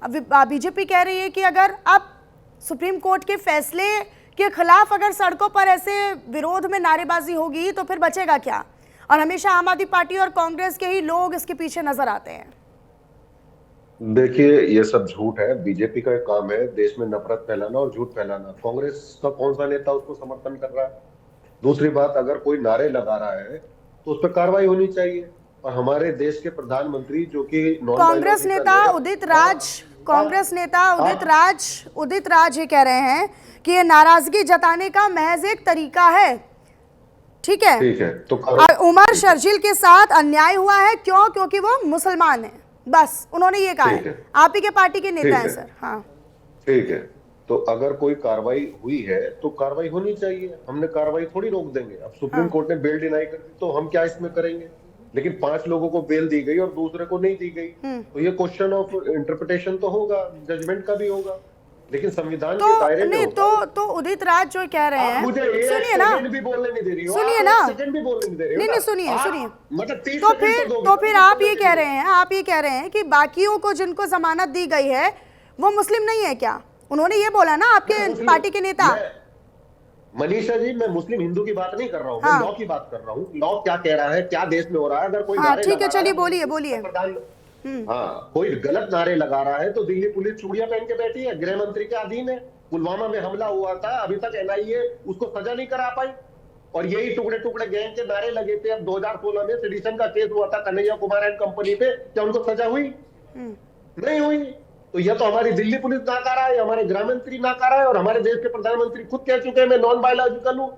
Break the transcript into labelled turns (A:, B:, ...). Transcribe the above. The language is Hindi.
A: अब बीजेपी कह रही है कि अगर अब सुप्रीम कोर्ट के फैसले के खिलाफ अगर सड़कों पर ऐसे विरोध में नारेबाजी होगी तो फिर बचेगा क्या? और हमेशा आम आदमी पार्टी और कांग्रेस के ही लोग इसके पीछे नजर आते हैं।
B: देखिए, ये सब झूठ है। बीजेपी का एक काम है देश में नफरत फैलाना और झूठ फैलाना। कांग्रेस का कौन सा नेता उसको समर्थन कर रहा है? दूसरी बात, अगर कोई नारे लगा रहा है तो उस पर कार्रवाई होनी चाहिए। और हमारे देश के प्रधानमंत्री जो कि नॉन
A: कांग्रेस
B: बायोलॉजिकल
A: नेता
B: है।
A: उदित राज कांग्रेस नेता
B: आप
A: उदित राज ये कह रहे हैं कि ये नाराजगी जताने का महज एक तरीका है। ठीक है,
B: ठीक है तो
A: उमर
B: ठीक है।
A: शर्जील के साथ अन्याय हुआ है, क्यों? क्योंकि वो मुसलमान है, बस उन्होंने ये कहा है।
B: ठीक है।
A: आप ही के पार्टी के नेता
B: ठीक
A: हैं
B: है।
A: सर। हाँ,
B: ठीक है। तो अगर कोई कार्रवाई हुई है तो कार्रवाई होनी चाहिए। हमने कार्रवाई थोड़ी रोक देंगे। अब सुप्रीम
A: हाँ।
B: कोर्ट ने बेल डिनाई कर दी तो हम क्या इसमें करेंगे? लेकिन 5 लोगों को बेल दी गई और दूसरे को नहीं दी गई, तो ये क्वेश्चन ऑफ इंटरप्रिटेशन तो होगा, जजमेंट का भी होगा, लेकिन संविधान के दायरे में
A: नहीं
B: होगा वो।
A: तो उदित राज जो कह रहे
B: आप
A: हैं,
B: मुझे एक
A: सुनिए ना,
B: सेकंड भी बोलने नहीं दे रही हो।
A: सुनिए
B: आप
A: ना,
B: एक सेकंड भी बोलने नहीं दे रही हो
A: नहीं
B: ना।
A: नहीं, सुनिए सुनिए।
B: मतलब 30 सेकंड तो दोगे
A: तो
B: ना,
A: फिर
B: मुझे
A: आप
B: बोलने
A: ये
B: नहीं
A: कह
B: दे
A: रहे हैं, आप ये कह रहे हैं कि बाकियों को जिनको जमानत दी गई है वो मुस्लिम नहीं है क्या? उन्होंने ये बोला ना आपके पार्टी के नेता।
B: मनीषा जी, मैं मुस्लिम हिंदू की बात नहीं कर रहा हूँ, मैं लॉ
A: हाँ
B: की बात कर रहा हूँ। लॉ क्या कह रहा है, क्या देश में हो रहा है। अगर कोई
A: हाँ,
B: नारे
A: ठीक है,
B: लगा रहा
A: चलिए
B: है
A: बोलिए
B: तो
A: बोलिए।
B: प्रधान, हाँ, कोई गलत नारे लगा रहा है तो दिल्ली पुलिस चूड़ियां पहन के बैठी है, गृह मंत्री के अधीन है। पुलवामा में हमला हुआ था, अभी तक एनआईए उसको सजा नहीं करा पाई। और यही टुकड़े टुकड़े गैंग के नारे लगे थे। अब 2016 में सेडिशन का केस हुआ था कन्हैया कुमार एंड कंपनी पे, क्या उनको सजा हुई? नहीं हुई। तो यह तो हमारी दिल्ली पुलिस नाकारा है, हमारे गृह मंत्री नाकारा है, और हमारे देश के प्रधानमंत्री खुद कह चुके हैं मैं नॉन बायोलॉजिकल हूं।